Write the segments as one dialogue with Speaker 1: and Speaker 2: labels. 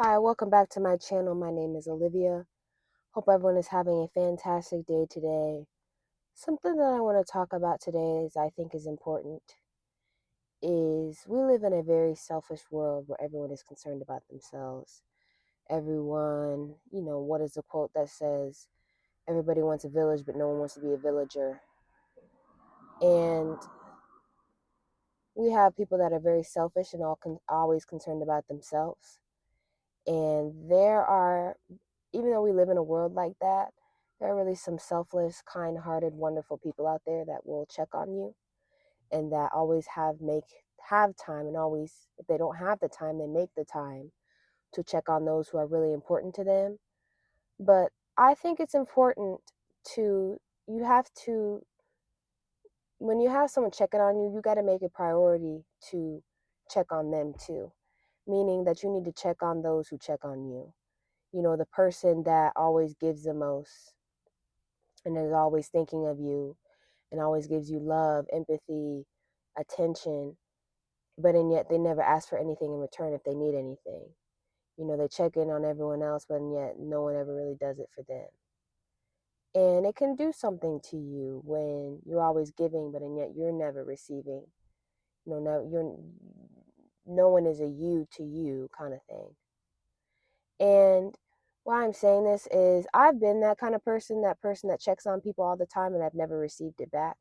Speaker 1: Hi, welcome back to my channel. My name is Olivia. Hope everyone is having a fantastic day today. Something that I want to talk about today is I think is important is we live in a very selfish world where everyone is concerned about themselves. Everyone, what is the quote that says everybody wants a village but no one wants to be a villager. And we have people that are very selfish and always concerned about themselves. And there are, even though we live in a world like that, there are really some selfless, kind-hearted, wonderful people out there that will check on you and that always have time, and always, if they don't have the time, they make the time to check on those who are really important to them. But I think it's important to you have to when you have someone checking on you, you got to make a priority to check on them too, meaning that you need to check on those who check on you. The person that always gives the most and is always thinking of you and always gives you love, empathy, attention, but and yet they never ask for anything in return if they need anything. They check in on everyone else, but and yet no one ever really does it for them. And it can do something to you when you're always giving, but and yet you're never receiving. No one is a you to you kind of thing. And why I'm saying this is I've been that person that checks on people all the time, and I've never received it back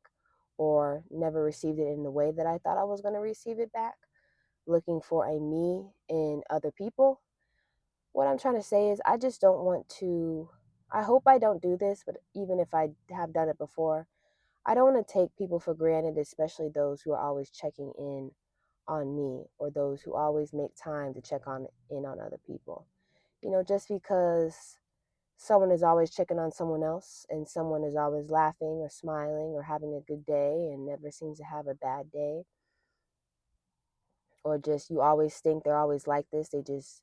Speaker 1: or never received it in the way that I thought I was going to receive it back, looking for a me in other people. What I'm trying to say is I just don't want to, I hope I don't do this, but even if I have done it before, I don't want to take people for granted, especially those who are always checking in on me or those who always make time to check on in on other people. Just because someone is always checking on someone else and someone is always laughing or smiling or having a good day and never seems to have a bad day, or just you always think they're always like this, they just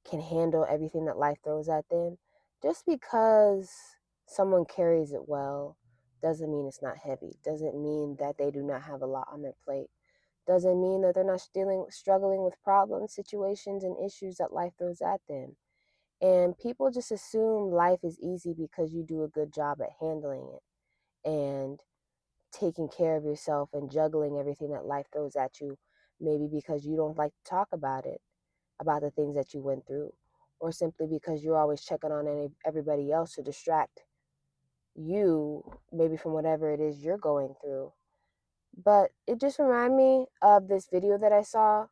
Speaker 1: can handle everything that life throws at them. Just because someone carries it well doesn't mean it's not heavy, doesn't mean that they do not have a lot on their plate, doesn't mean that they're not struggling with problems, situations, and issues that life throws at them. And people just assume life is easy because you do a good job at handling it and taking care of yourself and juggling everything that life throws at you. Maybe because you don't like to talk about it, about the things that you went through, or simply because you're always checking on everybody else to distract you, maybe from whatever it is you're going through. But it just reminded me of this video that I saw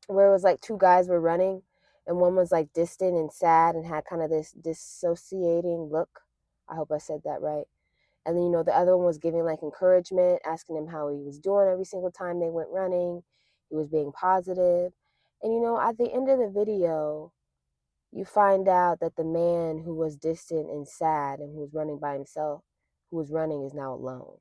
Speaker 1: where it was like two guys were running, and one was like distant and sad and had kind of this dissociating look. I hope I said that right. And then, the other one was giving like encouragement, asking him how he was doing every single time they went running. He was being positive. And, at the end of the video, you find out that the man who was distant and sad and who was running by himself, who was running, is now alone.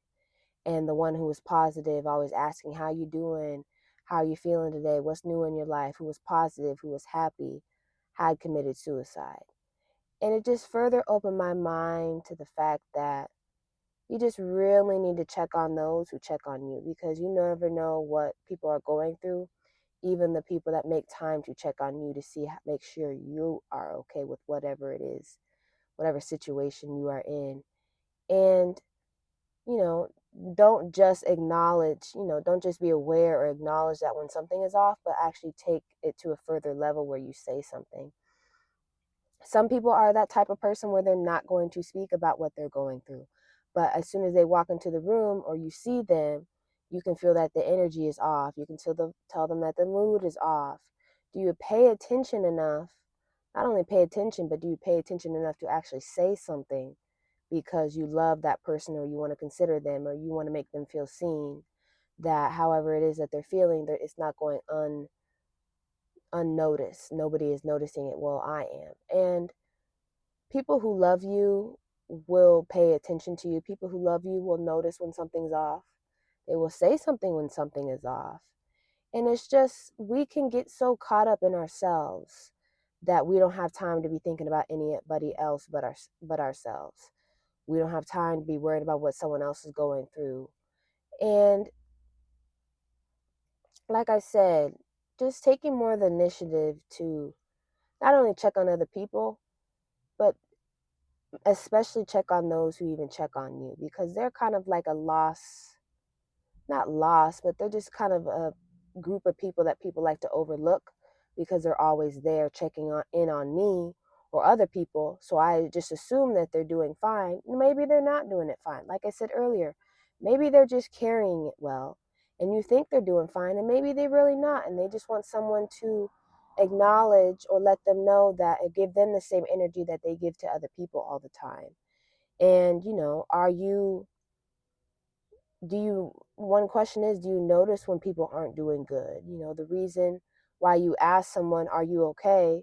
Speaker 1: And the one who was positive, always asking, how you doing? How you feeling today? What's new in your life? Who was positive, who was happy, had committed suicide. And it just further opened my mind to the fact that you just really need to check on those who check on you, because you never know what people are going through, even the people that make time to check on you to make sure you are okay with whatever it is, whatever situation you are in. And you know, don't just acknowledge, don't just be aware or acknowledge that when something is off, but actually take it to a further level where you say something. Some people are that type of person where they're not going to speak about what they're going through. But as soon as they walk into the room or you see them, you can feel that the energy is off. You can tell them that the mood is off. Do you pay attention enough? Not only pay attention, but do you pay attention enough to actually say something because you love that person or you want to consider them or you want to make them feel seen, that however it is that they're feeling, that it's not going unnoticed. Nobody is noticing it. Well, I am. And people who love you will pay attention to you. People who love you will notice when something's off. They will say something when something is off. And it's just, we can get so caught up in ourselves that we don't have time to be thinking about anybody else but ourselves. We don't have time to be worried about what someone else is going through. And like I said, just taking more of the initiative to not only check on other people, but especially check on those who even check on you, because they're kind of like a loss, not lost, but they're just kind of a group of people that people like to overlook because they're always there checking on me or other people. So I just assume that they're doing fine. Maybe they're not doing it fine. Like I said earlier, maybe they're just carrying it well and you think they're doing fine and maybe they're really not, and they just want someone to acknowledge or let them know that and give them the same energy that they give to other people all the time. And are you do you one question is, do you notice when people aren't doing good? The reason why you ask someone, are you okay,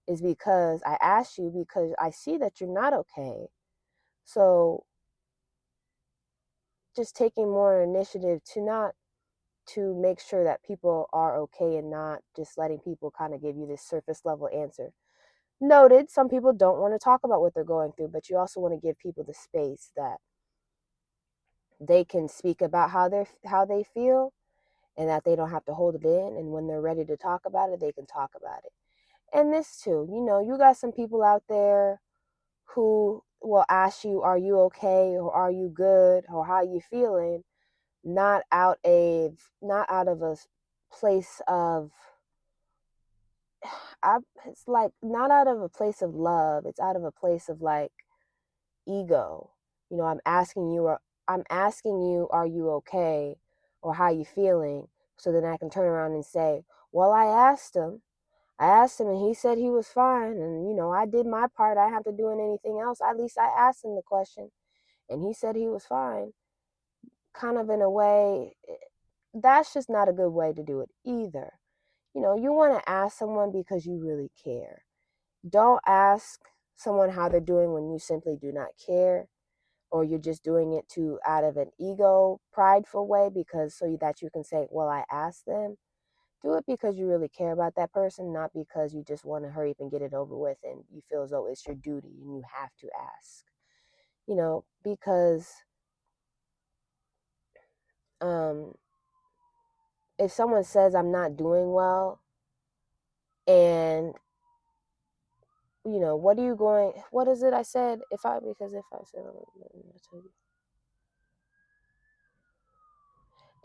Speaker 1: is because I asked you because I see that you're not okay. So just taking more initiative to not to make sure that people are okay and not just letting people kind of give you this surface level answer. Noted, some people don't want to talk about what they're going through, but you also want to give people the space that they can speak about how they feel, and that they don't have to hold it in, and when they're ready to talk about it, they can talk about it. And this too, you got some people out there who will ask you, are you okay, or are you good, or how you feeling, not out of a place of it's like not out of a place of love, it's out of a place of like ego. I'm asking you, are you okay, or how you feeling, so then I can turn around and say, well, I asked him and he said he was fine, and I did my part. I didn't have to do anything else. At least I asked him the question and he said he was fine. Kind of in a way, that's just not a good way to do it either. You want to ask someone because you really care. Don't ask someone how they're doing when you simply do not care, or you're just doing it to out of an ego prideful way, because so that you can say, well, I asked them. Do it because you really care about that person, not because you just want to hurry up and get it over with and you feel as though it's your duty and you have to ask. Because um if someone says I'm not doing well, and what is it I said, if I said,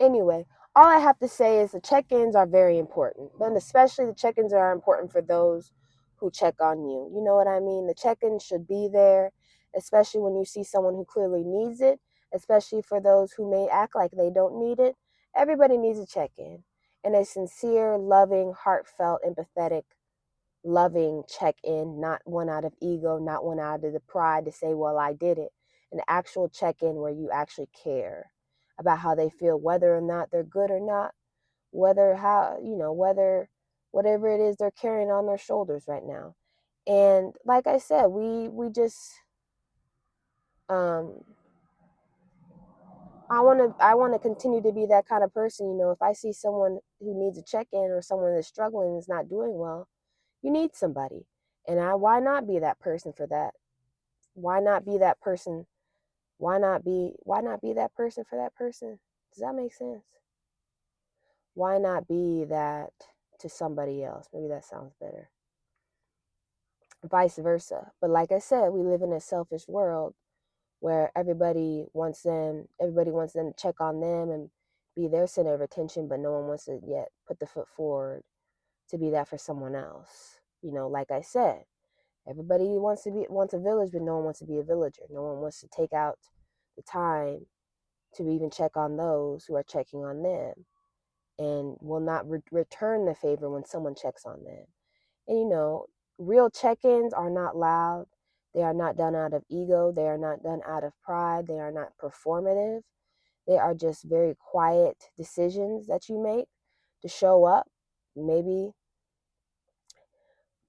Speaker 1: anyway, all I have to say is the check-ins are very important, and especially the check-ins are important for those who check on you. You know what I mean? The check-in should be there, especially when you see someone who clearly needs it, especially for those who may act like they don't need it. Everybody needs a check-in, and a sincere, loving, heartfelt, empathetic, loving check-in, not one out of ego, not one out of the pride to say, well, I did it. An actual check-in where you actually care about how they feel, whether or not they're good or not, whether whatever it is they're carrying on their shoulders right now. And like I said, we just um I want to continue to be that kind of person. If I see someone who needs a check-in, or someone that's struggling and is not doing well, you need somebody. And why not be that person for that? Why not be that person? Why not be that person for that person? Does that make sense? Why not be that to somebody else? Maybe that sounds better. Vice versa. But like I said, we live in a selfish world where everybody wants them to check on them and be their center of attention, but no one wants to yet put the foot forward to be that for someone else. Like I said, everybody wants a village, but no one wants to be a villager. No one wants to take out the time to even check on those who are checking on them, and will not return the favor when someone checks on them. And real check-ins are not loud. They are not done out of ego. They are not done out of pride. They are not performative. They are just very quiet decisions that you make to show up. Maybe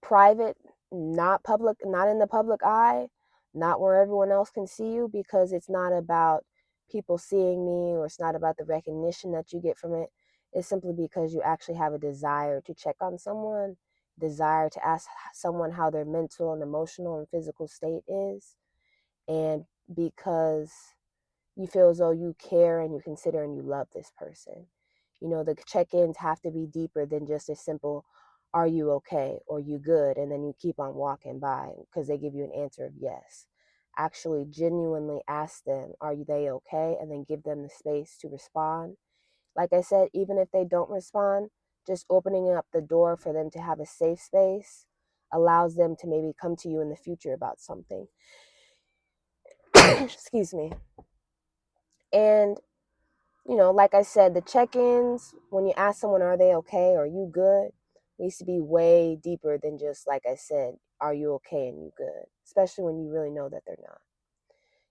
Speaker 1: private, not public, not in the public eye, not where everyone else can see you, because it's not about people seeing me, or it's not about the recognition that you get from it. It's simply because you actually have a desire to check on someone, desire to ask someone how their mental and emotional and physical state is, and because you feel as though you care and you consider and you love this person. You know, the check-ins have to be deeper than just a simple, are you okay? Or you good? And then you keep on walking by because they give you an answer of yes. Actually, genuinely ask them, are they okay? And then give them the space to respond. Like I said, even if they don't respond, just opening up the door for them to have a safe space allows them to maybe come to you in the future about something. Excuse me. And, like I said, the check-ins, when you ask someone, are they okay? Are you good? Needs to be way deeper than just, like I said, are you okay and you good? Especially when you really know that they're not.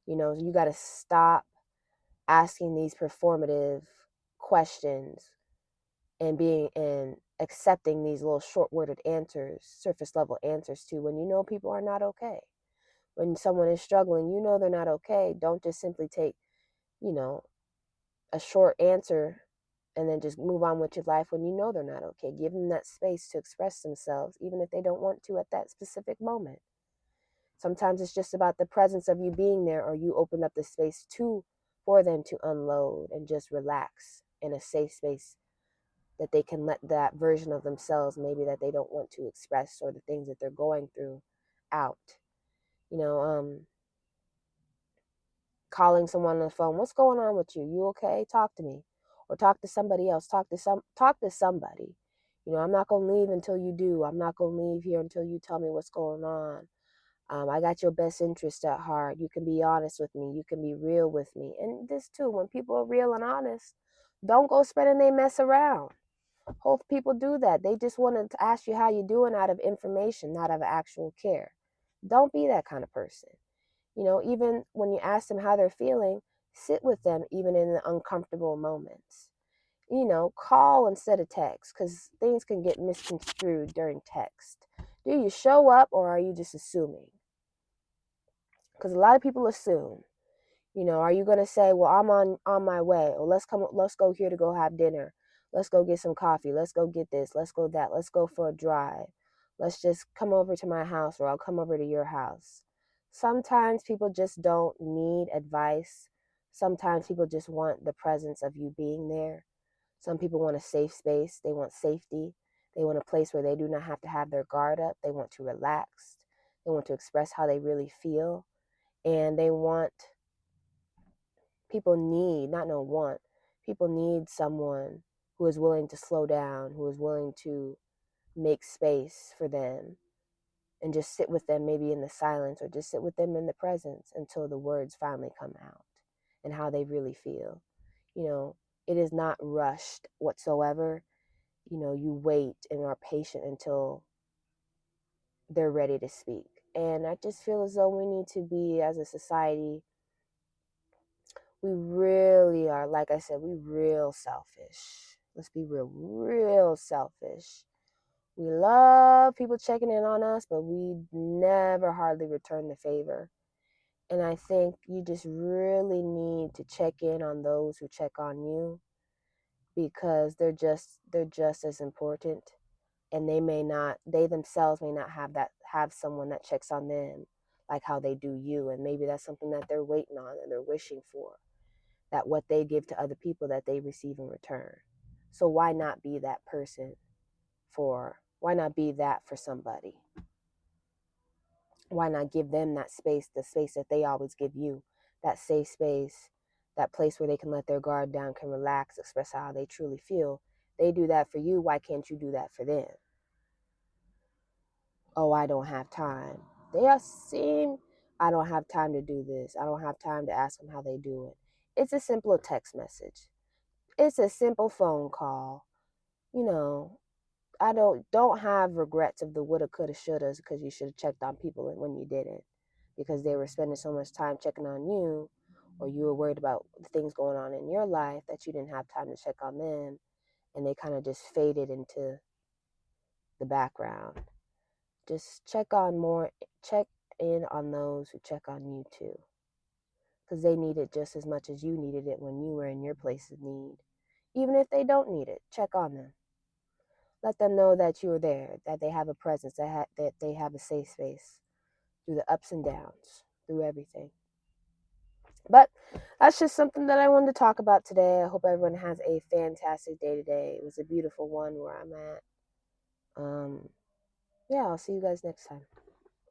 Speaker 1: You got to stop asking these performative questions and accepting these little short-worded answers, surface level answers to when you know people are not okay. When someone is struggling, they're not okay. Don't just simply take, you know, a short answer and then just move on with your life when you know they're not okay. Give them that space to express themselves, even if they don't want to at that specific moment. Sometimes it's just about the presence of you being there, or you open up the space for them to unload and just relax in a safe space that they can let that version of themselves, maybe that they don't want to express, or the things that they're going through, out. You know, calling someone on the phone, what's going on with you? You okay? Talk to me. Or talk to somebody else. Talk to somebody. I'm not gonna leave until you do. I'm not gonna leave here until you tell me what's going on. I got your best interest at heart. You can be honest with me. You can be real with me. And this too, when people are real and honest, don't go spreading their mess around. Hope people do that. They just want to ask you how you're doing out of information, not out of actual care. Don't be that kind of person. Even when you ask them how they're feeling, sit with them even in the uncomfortable moments. Call instead of text, because things can get misconstrued during text. Do you show up, or are you just assuming? Because a lot of people assume. Are you going to say, well, I'm on my way, or let's go here to go have dinner, let's go get some coffee, let's go get this, let's go that, let's go for a drive, let's just come over to my house, or I'll come over to your house. Sometimes people just don't need advice. Sometimes people just want the presence of you being there. Some people want a safe space. They want safety. They want a place where they do not have to have their guard up. They want to relax. They want to express how they really feel. And people need someone who is willing to slow down, who is willing to make space for them, and just sit with them, maybe in the silence, or just sit with them in the presence until the words finally come out and how they really feel. It is not rushed whatsoever. You wait and are patient until they're ready to speak. And I just feel as though we need to be, as a society, we really are, like I said, we real selfish. Let's be real selfish. We love people checking in on us, but we never hardly return the favor. And I think you just really need to check in on those who check on you, because they're just as important, and they themselves may not have someone that checks on them like how they do you, and maybe that's something that they're waiting on and they're wishing for, that what they give to other people that they receive in return. So why not be that person why not be that for somebody? Why not give them that space, the space that they always give you, that safe space, that place where they can let their guard down, can relax, express how they truly feel? They do that for you. Why can't you do that for them? Oh, I don't have time. I don't have time to do this. I don't have time to ask them how they do it. It's a simple text message. It's a simple phone call. You know, I don't have regrets of the woulda, coulda, shouldas, because you should have checked on people when you didn't, because they were spending so much time checking on you, or you were worried about the things going on in your life that you didn't have time to check on them, and they kind of just faded into the background. Just check in on those who check on you too, because they need it just as much as you needed it when you were in your place of need. Even if they don't need it, check on them. Let them know that you're there, that they have a presence, that they have a safe space through the ups and downs, through everything. But that's just something that I wanted to talk about today. I hope everyone has a fantastic day today. It was a beautiful one where I'm at. Yeah, I'll see you guys next time.